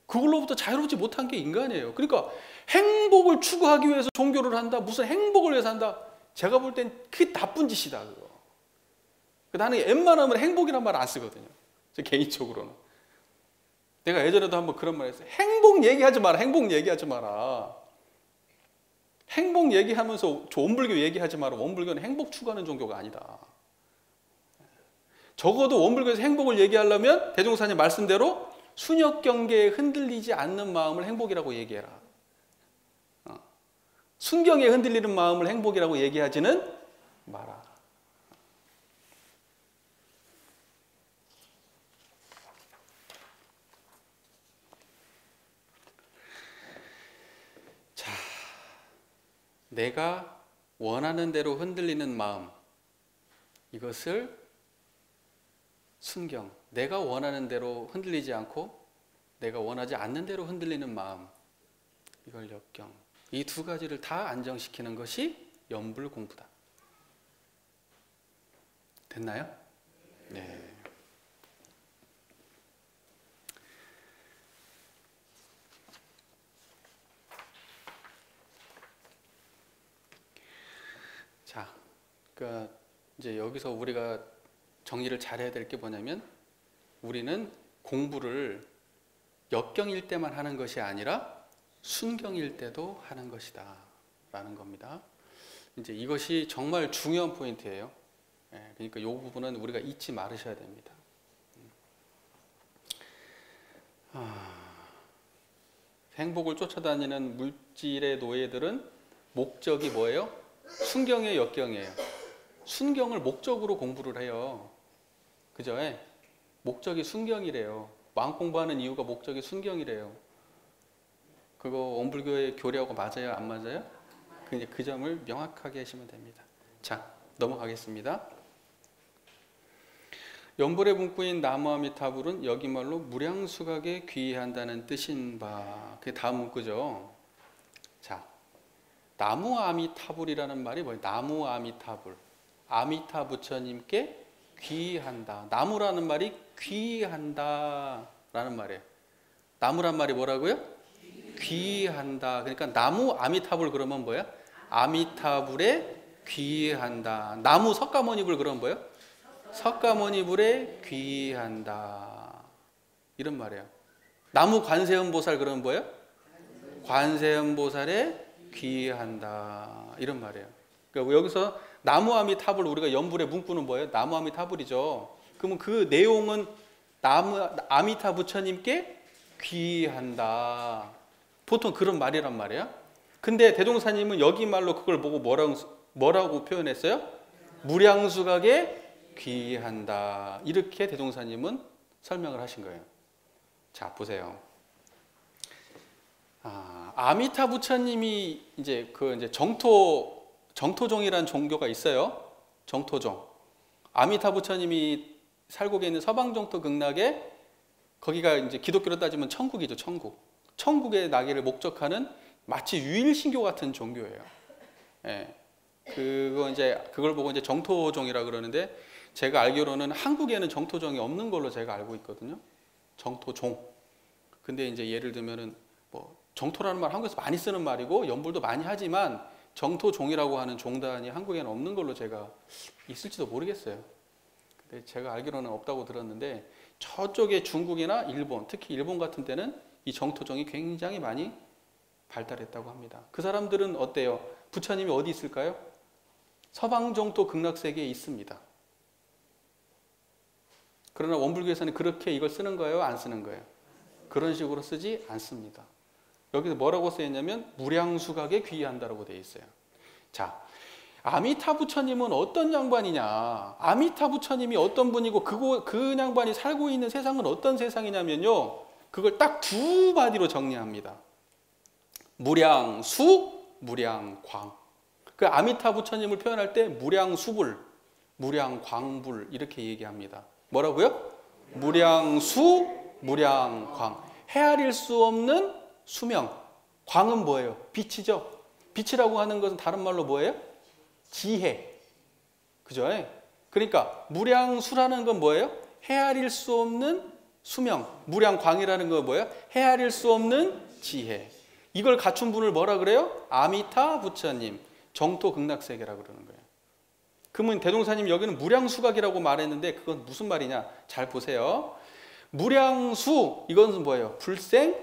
그걸로부터 자유롭지 못한 게 인간이에요. 그러니까 행복을 추구하기 위해서 종교를 한다. 무슨 행복을 위해서 한다. 제가 볼 땐 그게 나쁜 짓이다. 그거. 나는 웬만하면 행복이란 말 안 쓰거든요. 저 개인적으로는. 내가 예전에도 한번 그런 말 했어요. 행복 얘기하지 마라. 행복 얘기하지 마라. 행복 얘기하면서 원불교 얘기하지 마라. 원불교는 행복 추구하는 종교가 아니다. 적어도 원불교에서 행복을 얘기하려면 대종사님 말씀대로 순역경계에 흔들리지 않는 마음을 행복이라고 얘기해라. 순경에 흔들리는 마음을 행복이라고 얘기하지는 마라. 자, 내가 원하는 대로 흔들리는 마음, 이것을 순경, 내가 원하는 대로 흔들리지 않고 내가 원하지 않는 대로 흔들리는 마음, 이걸 역경. 이 두 가지를 다 안정시키는 것이 연불 공부다. 됐나요? 네. 자, 그러니까 이제 여기서 우리가 정리를 잘해야 될 게 뭐냐면, 우리는 공부를 역경일 때만 하는 것이 아니라 순경일 때도 하는 것이다 라는 겁니다. 이제 이것이 정말 중요한 포인트예요. 그러니까 이 부분은 우리가 잊지 말으셔야 됩니다. 행복을 쫓아다니는 물질의 노예들은 목적이 뭐예요? 순경이에요, 역경이에요? 순경을 목적으로 공부를 해요. 그죠? 목적이 순경이래요. 마음 공부하는 이유가 목적이 순경이래요. 그거 원불교의 교리하고 맞아요? 안 맞아요? 그 점을 명확하게 하시면 됩니다. 자, 넘어가겠습니다. 연불의 문구인 나무아미타불은 여기 말로 무량수각에 귀의한다는 뜻인 바. 그게 다음 문구죠. 자, 나무아미타불이라는 말이 뭐예요? 나무아미타불. 아미타 부처님께 귀의한다. 나무라는 말이 귀의한다 라는 말이에요. 나무란 말이 뭐라고요? 귀의한다. 그러니까 나무 아미타불 그러면 뭐야? 아미타불에 귀의한다. 나무 석가모니불 그러면 뭐예요? 석가모니불에 귀의한다. 이런 말이에요. 나무 관세음보살 그러면 뭐예요? 관세음보살에 귀의한다. 이런 말이에요. 그러니까 여기서 나무 아미타불, 우리가 연불의 문구는 뭐예요? 나무 아미타불이죠. 그러면 그 내용은 나무 아미타 부처님께 귀의한다. 보통 그런 말이란 말이에요. 근데 대종사님은 여기 말로 그걸 보고 뭐라고 표현했어요? 무량수각에 귀의한다. 이렇게 대종사님은 설명을 하신 거예요. 자, 보세요. 아미타 부처님이 이제 정토종이라는 종교가 있어요. 정토종. 아미타 부처님이 살고 계는 서방정토 극락에, 거기가 이제 기독교로 따지면 천국이죠, 천국. 천국의 나기를 목적하는 마치 유일신교 같은 종교예요. 그걸 보고 이제 정토종이라 그러는데, 제가 알기로는 한국에는 정토종이 없는 걸로 제가 알고 있거든요. 정토종. 근데 이제 예를 들면은 뭐 정토라는 말 한국에서 많이 쓰는 말이고 연불도 많이 하지만 정토종이라고 하는 종단이 한국에는 없는 걸로 제가 있을지도 모르겠어요. 근데 제가 알기로는 없다고 들었는데, 저쪽에 중국이나 일본, 특히 일본 같은 데는 이 정토종이 굉장히 많이 발달했다고 합니다. 그 사람들은 어때요? 부처님이 어디 있을까요? 서방정토 극락세계에 있습니다. 그러나 원불교에서는 그렇게 이걸 쓰는 거예요? 안 쓰는 거예요? 그런 식으로 쓰지 않습니다. 여기서 뭐라고 쓰였냐면 무량수각에 귀의한다라고 되어 있어요. 자, 아미타 부처님은 어떤 양반이냐? 아미타 부처님이 어떤 분이고 그 양반이 살고 있는 세상은 어떤 세상이냐면요, 그걸 딱 두 마디로 정리합니다. 무량수, 무량광. 그 아미타 부처님을 표현할 때 무량수불, 무량광불 이렇게 얘기합니다. 뭐라고요? 무량수, 무량광. 헤아릴 수 없는 수명. 광은 뭐예요? 빛이죠. 빛이라고 하는 것은 다른 말로 뭐예요? 지혜. 그죠? 그러니까 무량수라는 건 뭐예요? 헤아릴 수 없는 수명. 무량광이라는 건 뭐예요? 헤아릴 수 없는 지혜. 이걸 갖춘 분을 뭐라 그래요? 아미타 부처님. 정토극락세계라고 그러는 거예요. 그러면 대종사님 여기는 무량수각이라고 말했는데 그건 무슨 말이냐? 잘 보세요. 무량수 이것은 뭐예요? 불생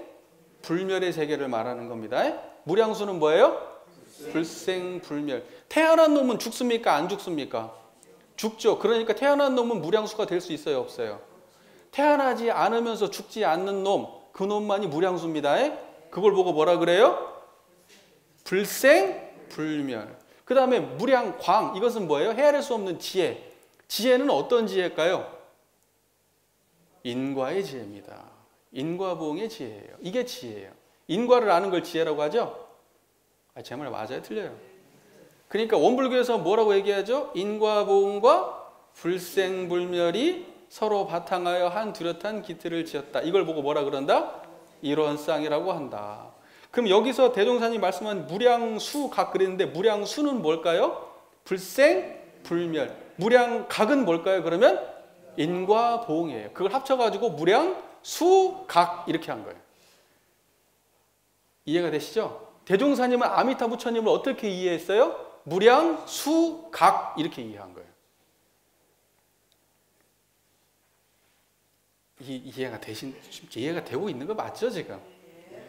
불멸의 세계를 말하는 겁니다. 무량수는 뭐예요? 불생 불멸. 태어난 놈은 죽습니까? 안 죽습니까? 죽죠. 그러니까 태어난 놈은 무량수가 될 수 있어요? 없어요? 태어나지 않으면서 죽지 않는 놈, 그 놈만이 무량수입니다. 그걸 보고 뭐라 그래요? 불생 불멸. 그 다음에 무량광, 이것은 뭐예요? 헤아릴 수 없는 지혜. 지혜는 어떤 지혜일까요? 인과의 지혜입니다. 인과보응의 지혜예요. 이게 지혜예요. 인과를 아는 걸 지혜라고 하죠? 제 말 맞아요? 틀려요? 그러니까 원불교에서 뭐라고 얘기하죠? 인과보응과 불생불멸이 서로 바탕하여 한 뚜렷한 기틀을 지었다. 이걸 보고 뭐라 그런다? 일원쌍이라고 한다. 그럼 여기서 대종사님 말씀한 무량수각 그랬는데 무량수는 뭘까요? 불생불멸. 무량각은 뭘까요? 그러면 인과보응이에요. 그걸 합쳐가지고 무량수각 이렇게 한 거예요. 이해가 되시죠? 대종사님은 아미타 부처님을 어떻게 이해했어요? 무량수각 이렇게 이해한 거예요. 이해가 되고 있는 거 맞죠 지금?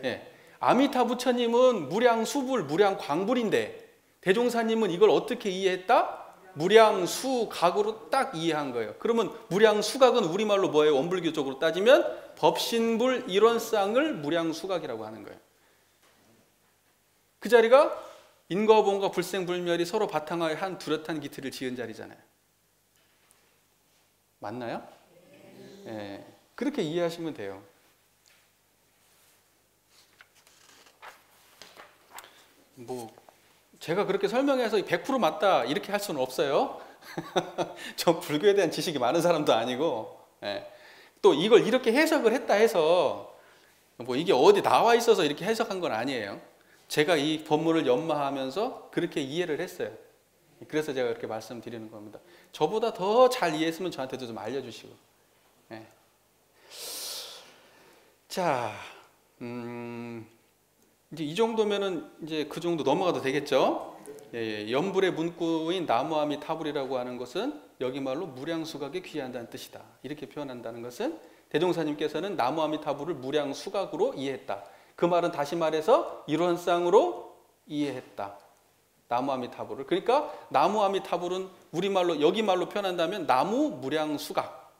예. 아미타 부처님은 무량수불, 무량광불인데 대종사님은 이걸 어떻게 이해했다? 무량수각으로 딱 이해한 거예요. 그러면 무량수각은 우리말로 뭐예요? 원불교적으로 따지면 법신불 일원쌍을 무량수각이라고 하는 거예요. 그 자리가 인과보응과 불생불멸이 서로 바탕하여 한 뚜렷한 기틀을 지은 자리잖아요. 맞나요? 예. 그렇게 이해하시면 돼요. 제가 그렇게 설명해서 100% 맞다 이렇게 할 수는 없어요. 저 불교에 대한 지식이 많은 사람도 아니고, 예. 또 이걸 이렇게 해석을 했다 해서 이게 어디 나와 있어서 이렇게 해석한 건 아니에요. 제가 이 법문을 연마하면서 그렇게 이해를 했어요. 그래서 제가 이렇게 말씀드리는 겁니다. 저보다 더 잘 이해했으면 저한테도 좀 알려주시고. 예. 자, 이제 이 정도면은 이제 그 정도 넘어가도 되겠죠? 예, 연불의 문구인 나무아미타불이라고 하는 것은 여기 말로 무량수각에 귀한다는 뜻이다. 이렇게 표현한다는 것은 대종사님께서는 나무아미타불을 무량수각으로 이해했다. 그 말은 다시 말해서 일원쌍으로 이해했다. 나무아미타불을. 그러니까 나무아미타불은 우리말로 여기 말로 표현한다면 나무 무량수각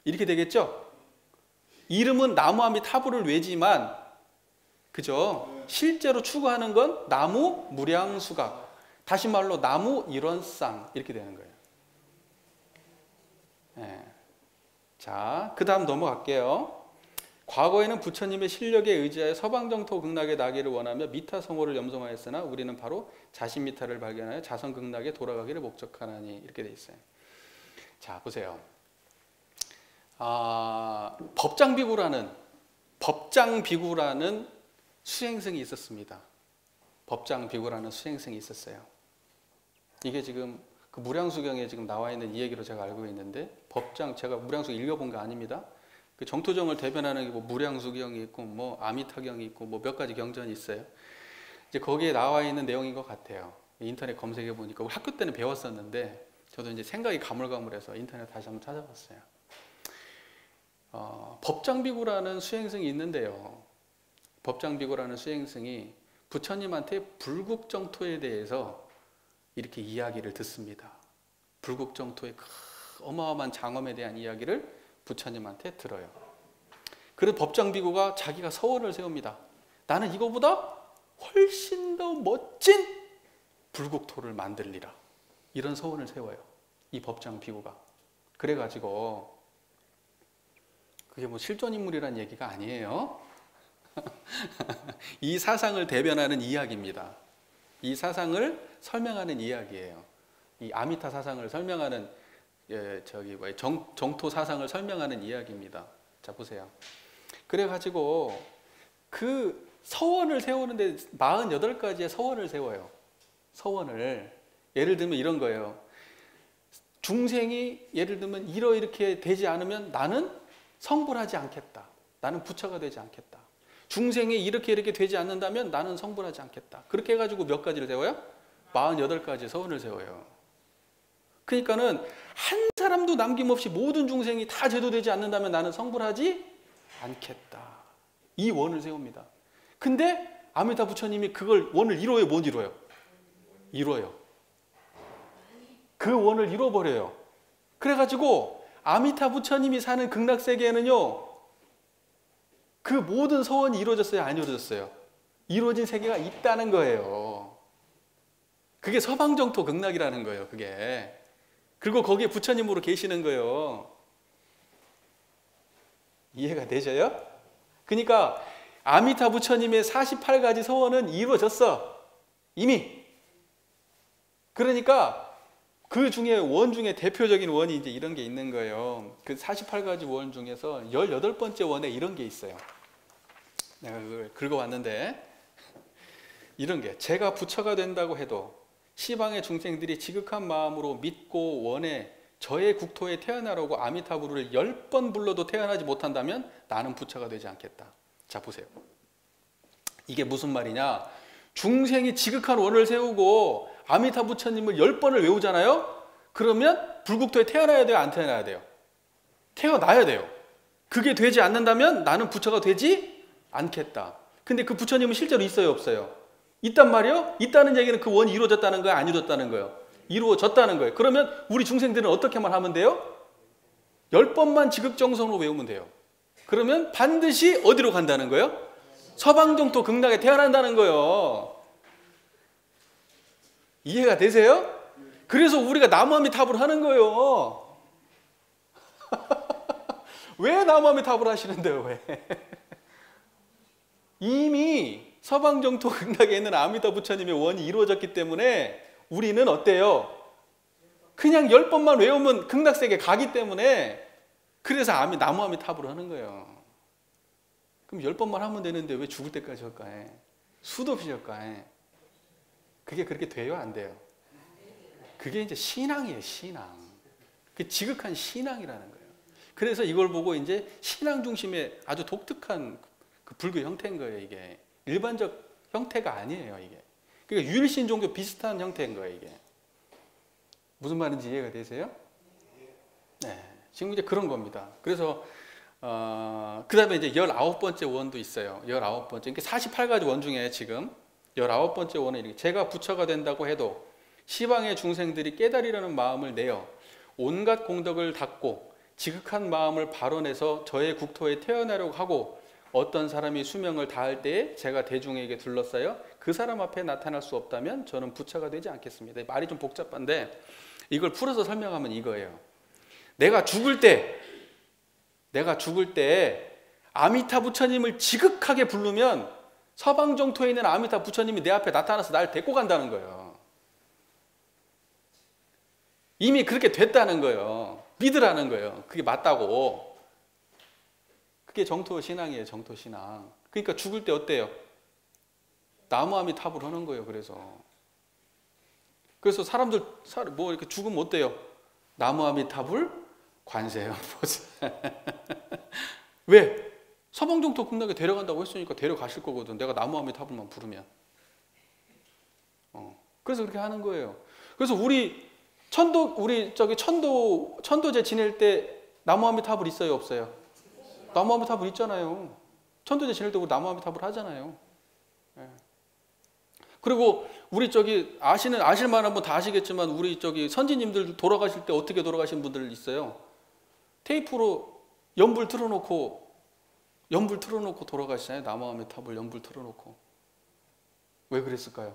이렇게 되겠죠? 이름은 나무아미타불을 외지만 그죠? 실제로 추구하는 건 나무 무량수각. 다시 말로 나무 일원쌍 이렇게 되는 거예요. 네. 자, 그 다음 넘어갈게요. 과거에는 부처님의 실력에 의지하여 서방정토 극락에 나기를 원하며 미타성호를 염송하였으나 우리는 바로 자신미타를 발견하여 자성극락에 돌아가기를 목적하나니 이렇게 돼 있어요. 자, 보세요. 법장비구라는 수행승이 있었습니다. 법장비구라는 수행승이 있었어요. 이게 지금 그 무량수경에 지금 나와 있는 이 얘기로 제가 알고 있는데 제가 무량수 읽어본 거 아닙니다. 그 정토정을 대변하는 게 뭐 무량수경이 있고 뭐 아미타경이 있고 뭐 몇 가지 경전이 있어요. 이제 거기에 나와 있는 내용인 것 같아요. 인터넷 검색해 보니까 학교 때는 배웠었는데 저도 이제 생각이 가물가물해서 인터넷 다시 한번 찾아봤어요. 법장비구라는 수행승이 있는데요. 법장비구라는 수행승이 부처님한테 불국정토에 대해서 이렇게 이야기를 듣습니다. 불국정토의 어마어마한 장엄에 대한 이야기를 부처님한테 들어요. 그래서 법장비구가 자기가 서원을 세웁니다. 나는 이거보다 훨씬 더 멋진 불국토를 만들리라. 이런 서원을 세워요. 이 법장비구가. 그래가지고 그게 뭐 실존인물이란 얘기가 아니에요. 이 사상을 대변하는 이야기입니다. 이 사상을 설명하는 이야기예요. 이 아미타 사상을 설명하는 정토 사상을 설명하는 이야기입니다. 자, 보세요. 그래가지고 그 서원을 세우는데 48가지의 서원을 세워요. 서원을. 예를 들면 이런 거예요. 중생이 예를 들면 이렇게 되지 않으면 나는 성불하지 않겠다. 나는 부처가 되지 않겠다. 중생이 이렇게 되지 않는다면 나는 성불하지 않겠다. 그렇게 해가지고 몇 가지를 세워요? 48가지 서원을 세워요. 그러니까는 한 사람도 남김없이 모든 중생이 다 제도되지 않는다면 나는 성불하지 않겠다. 이 원을 세웁니다. 근데 아미타 부처님이 그걸 원을 이뤄요, 못 이뤄요? 이뤄요. 그 원을 이뤄버려요. 그래가지고 아미타 부처님이 사는 극락세계에는요, 그 모든 서원이 이루어졌어요, 안 이루어졌어요? 이루어진 세계가 있다는 거예요. 그게 서방정토 극락이라는 거예요, 그게. 그리고 거기에 부처님으로 계시는 거예요. 이해가 되셔요? 그러니까 아미타 부처님의 48가지 서원은 이루어졌어, 이미. 그러니까 그 중에 원 중에 대표적인 원이 이제 이런 게 있는 거예요. 그 48가지 원 중에서 18번째 원에 이런 게 있어요. 내가 그걸 긁어왔는데, 이런 게, 제가 부처가 된다고 해도 시방의 중생들이 지극한 마음으로 믿고 원해 저의 국토에 태어나라고 아미타불을 10번 불러도 태어나지 못한다면 나는 부처가 되지 않겠다. 자, 보세요. 이게 무슨 말이냐? 중생이 지극한 원을 세우고 아미타 부처님을 10번을 외우잖아요? 그러면 불국토에 태어나야 돼요? 안 태어나야 돼요? 태어나야 돼요. 그게 되지 않는다면 나는 부처가 되지 않겠다. 근데 그 부처님은 실제로 있어요, 없어요? 있단 말이에요? 있다는 얘기는 그 원이 이루어졌다는 거예요? 안 이루어졌다는 거예요? 이루어졌다는 거예요. 그러면 우리 중생들은 어떻게만 하면 돼요? 10번만 지극정성으로 외우면 돼요. 그러면 반드시 어디로 간다는 거예요? 서방정토 극락에 태어난다는 거예요. 이해가 되세요? 그래서 우리가 나무아미타불 하는 거예요. 왜 나무아미타불 하시는데요? 왜? 이미 서방정토 극락에 있는 아미타 부처님의 원이 이루어졌기 때문에 우리는 어때요? 그냥 10번만 외우면 극락세계 가기 때문에, 그래서 나무아미타불을 하는 거예요. 그럼 10번만 하면 되는데 왜 죽을 때까지 할까요? 수도 없이 할까요? 그게 그렇게 돼요, 안 돼요? 그게 이제 신앙이에요, 신앙. 그 지극한 신앙이라는 거예요. 그래서 이걸 보고 이제 신앙 중심의 아주 독특한 그 불교 형태인 거예요, 이게. 일반적 형태가 아니에요, 이게. 그러니까 유일신 종교 비슷한 형태인 거예요, 이게. 무슨 말인지 이해가 되세요? 네. 지금 이제 그런 겁니다. 그래서, 그 다음에 이제 19번째 원도 있어요. 19번째. 그러니까 48가지 원 중에 지금 19번째 원은 이렇게, 제가 부처가 된다고 해도 시방의 중생들이 깨달으려는 마음을 내어 온갖 공덕을 닦고 지극한 마음을 발원해서 저의 국토에 태어나려고 하고 어떤 사람이 수명을 다할 때에 제가 대중에게 둘러싸여 그 사람 앞에 나타날 수 없다면 저는 부처가 되지 않겠습니다. 말이 좀 복잡한데 이걸 풀어서 설명하면 이거예요. 내가 죽을 때 아미타 부처님을 지극하게 부르면 서방정토에 있는 아미타 부처님이 내 앞에 나타나서 나를 데리고 간다는 거예요. 이미 그렇게 됐다는 거예요. 믿으라는 거예요. 그게 맞다고. 그게 정토신앙이에요, 정토신앙. 그러니까 죽을 때 어때요? 나무아미타불 하는 거예요, 그래서 사람들 뭐 이렇게 죽으면 어때요? 나무아미타불 관세음 보살. 왜? 서방정토 극락에 데려간다고 했으니까 데려가실 거거든. 내가 나무아미타불만 부르면. 그래서 그렇게 하는 거예요. 그래서 우리 천도제 지낼 때 나무아미타불 있어요, 없어요? 나무아미타불 있잖아요. 천도제 지낼 때 우리 나무아미타불 하잖아요. 예. 그리고 우리 아실 만한 분 다 아시겠지만 우리 선지님들 돌아가실 때 어떻게 돌아가신 분들 있어요? 테이프로 연불 틀어놓고 돌아가시잖아요. 나무아미타불 연불 틀어놓고. 왜 그랬을까요?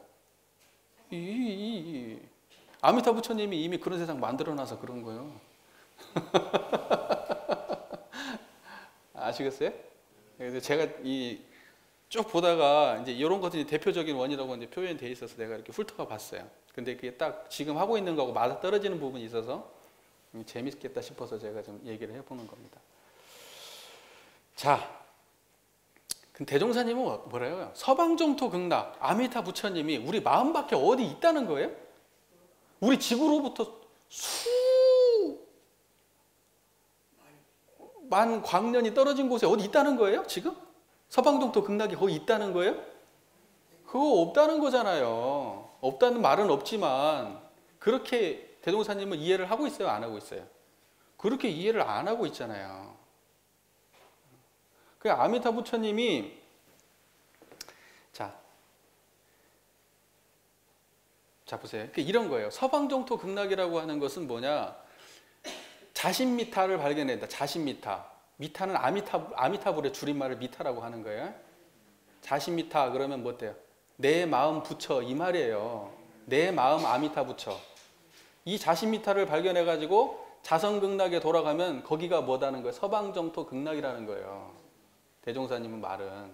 아미타 부처님이 이미 그런 세상 만들어놔서 그런 거예요. 아시겠어요? 그래서 제가 쭉 보다가 이제 이런 것들이 대표적인 원이라고 이제 표현이 돼 있어서 내가 이렇게 훑어가 봤어요. 근데 그게 딱 지금 하고 있는 거하고 맞아 떨어지는 부분이 있어서 재밌겠다 싶어서 제가 좀 얘기를 해보는 겁니다. 자, 대종사님은 뭐래요? 서방정토 극락 아미타 부처님이 우리 마음 밖에 어디 있다는 거예요? 우리 지구로부터 수만 광년이 떨어진 곳에 어디 있다는 거예요? 지금? 서방정토 극락이 거기 있다는 거예요? 그거 없다는 거잖아요. 없다는 말은 없지만 그렇게 대종사님은 이해를 하고 있어요? 안 하고 있어요? 그렇게 이해를 안 하고 있잖아요. 그 아미타 부처님이 자 보세요. 이런 거예요. 서방정토 극락이라고 하는 것은 뭐냐? 자신미타를 발견했다. 자신미타. 미타는 아미타불의 줄임말을 미타라고 하는 거예요. 자신미타 그러면 뭐 어때요? 내 마음 부처 이 말이에요. 내 마음 아미타 부처. 이 자신미타를 발견해가지고 자성극락에 돌아가면 거기가 뭐다는 거예요? 서방정토 극락이라는 거예요. 대종사님은 말은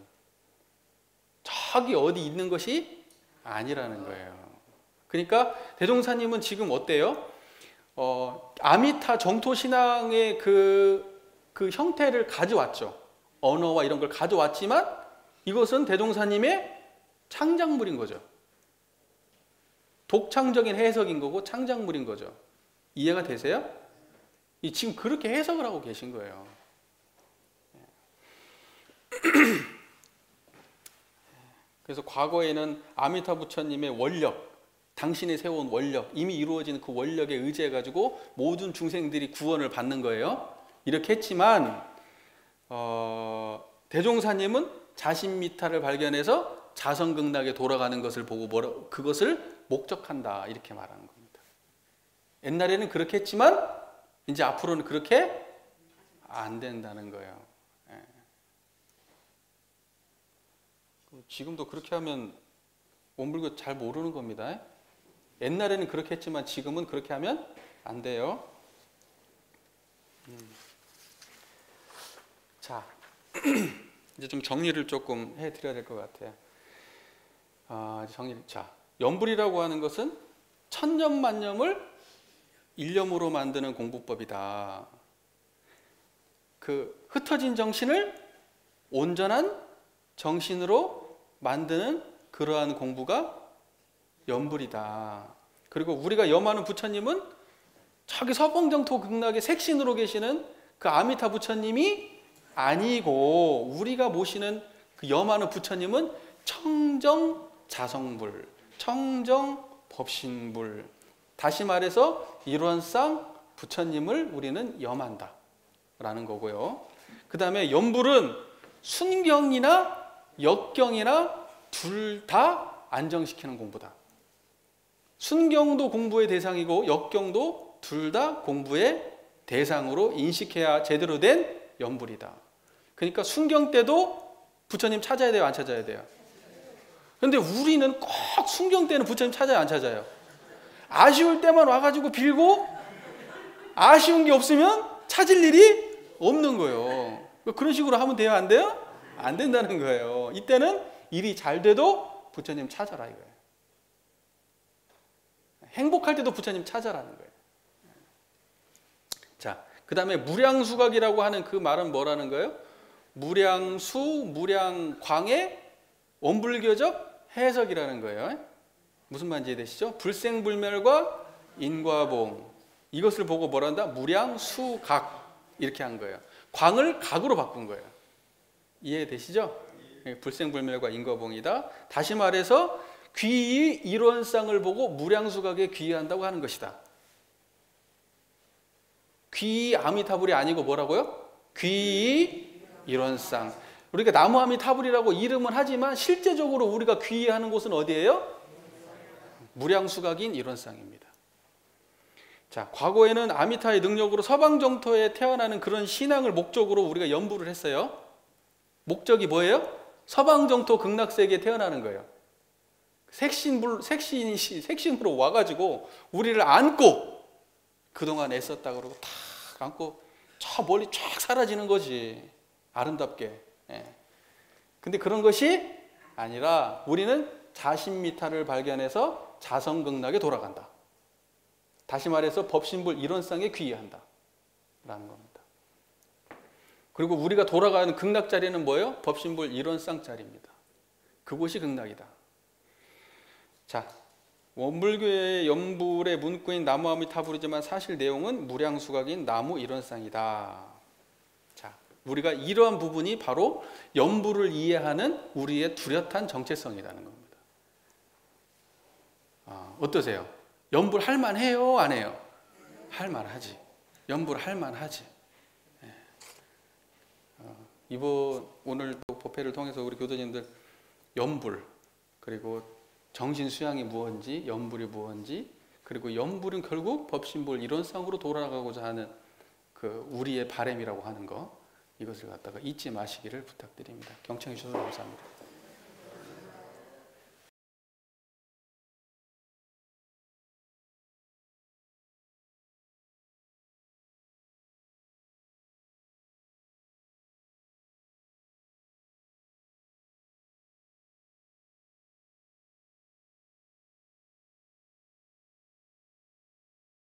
저기 어디 있는 것이 아니라는 거예요. 그러니까 대종사님은 지금 어때요? 아미타 정토신앙의 그 형태를 가져왔죠. 언어와 이런 걸 가져왔지만 이것은 대종사님의 창작물인 거죠. 독창적인 해석인 거고 창작물인 거죠. 이해가 되세요? 지금 그렇게 해석을 하고 계신 거예요. 그래서 과거에는 아미타 부처님의 원력, 당신이 세운 원력, 이미 이루어진 그 원력에 의지해가지고 모든 중생들이 구원을 받는 거예요. 이렇게 했지만 대종사님은 자신미타를 발견해서 자성극락에 돌아가는 것을 보고 그것을 목적한다 이렇게 말하는 겁니다. 옛날에는 그렇게 했지만 이제 앞으로는 그렇게 안 된다는 거예요. 지금도 그렇게 하면 원불교 잘 모르는 겁니다. 옛날에는 그렇게 했지만 지금은 그렇게 하면 안 돼요. 자, 이제 좀 정리를 조금 해드려야 될 것 같아요. 자, 연불이라고 하는 것은 천념만념을 일념으로 만드는 공부법이다. 그 흩어진 정신을 온전한 정신으로 만드는 그러한 공부가 연불이다. 그리고 우리가 염하는 부처님은 저기 서방정토 극락의 색신으로 계시는 그 아미타 부처님이 아니고 우리가 모시는 그 염하는 부처님은 청정 자성불, 청정 법신불. 다시 말해서 일원상 부처님을 우리는 염한다 라는 거고요. 그 다음에 연불은 순경이나 역경이나 둘 다 안정시키는 공부다. 순경도 공부의 대상이고 역경도 둘 다 공부의 대상으로 인식해야 제대로 된 연불이다. 그러니까 순경 때도 부처님 찾아야 돼요? 안 찾아야 돼요? 그런데 우리는 꼭 순경 때는 부처님 찾아요? 안 찾아요? 아쉬울 때만 와가지고 빌고 아쉬운 게 없으면 찾을 일이 없는 거예요. 그런 식으로 하면 돼요? 안 돼요? 안 된다는 거예요. 이때는 일이 잘 돼도 부처님 찾아라 이거예요. 행복할 때도 부처님 찾아라는 거예요. 자, 그 다음에 무량수각이라고 하는 그 말은 뭐라는 거예요? 무량수, 무량광의 원불교적 해석이라는 거예요. 무슨 말인지 이해되시죠? 불생불멸과 인과봉, 이것을 보고 뭐란다? 무량수각 이렇게 한 거예요. 광을 각으로 바꾼 거예요. 이해되시죠? 불생불멸과 인과봉이다. 다시 말해서 귀의 일원상을 보고 무량수각에 귀의한다고 하는 것이다. 귀의 아미타불이 아니고 뭐라고요? 귀의 일원상. 우리가 나무 아미타불이라고 이름은 하지만 실제적으로 우리가 귀의하는 곳은 어디예요? 무량수각인 일원상입니다. 자, 과거에는 아미타의 능력으로 서방정토에 태어나는 그런 신앙을 목적으로 우리가 연부를 했어요. 목적이 뭐예요? 서방정토 극락세계에 태어나는 거예요. 색신으로 와가지고 우리를 안고 그동안 애썼다 그러고 탁 안고 저 멀리 쫙 사라지는 거지. 아름답게. 근데 그런 것이 아니라 우리는 자신미타를 발견해서 자성극락에 돌아간다. 다시 말해서 법신불 일원상에 귀의한다 라는 겁니다. 그리고 우리가 돌아가는 극락 자리는 뭐예요? 법신불 일원상 자리입니다. 그곳이 극락이다. 자, 원불교의 연불의 문구인 나무 아미타불이지만 사실 내용은 무량수각인 나무 일원상이다. 자, 우리가 이러한 부분이 바로 연불을 이해하는 우리의 뚜렷한 정체성이라는 겁니다. 어떠세요? 연불 할 만해요? 안 해요? 할 만하지. 연불 할 만하지. 이번 오늘 또 법회를 통해서 우리 교도님들 연불, 그리고 정신 수양이 무엇인지, 연불이 무엇인지, 그리고 연불은 결국 법신불 이론상으로 돌아가고자 하는 그 우리의 바람이라고 하는 거, 이것을 갖다가 잊지 마시기를 부탁드립니다. 경청해 주셔서 감사합니다.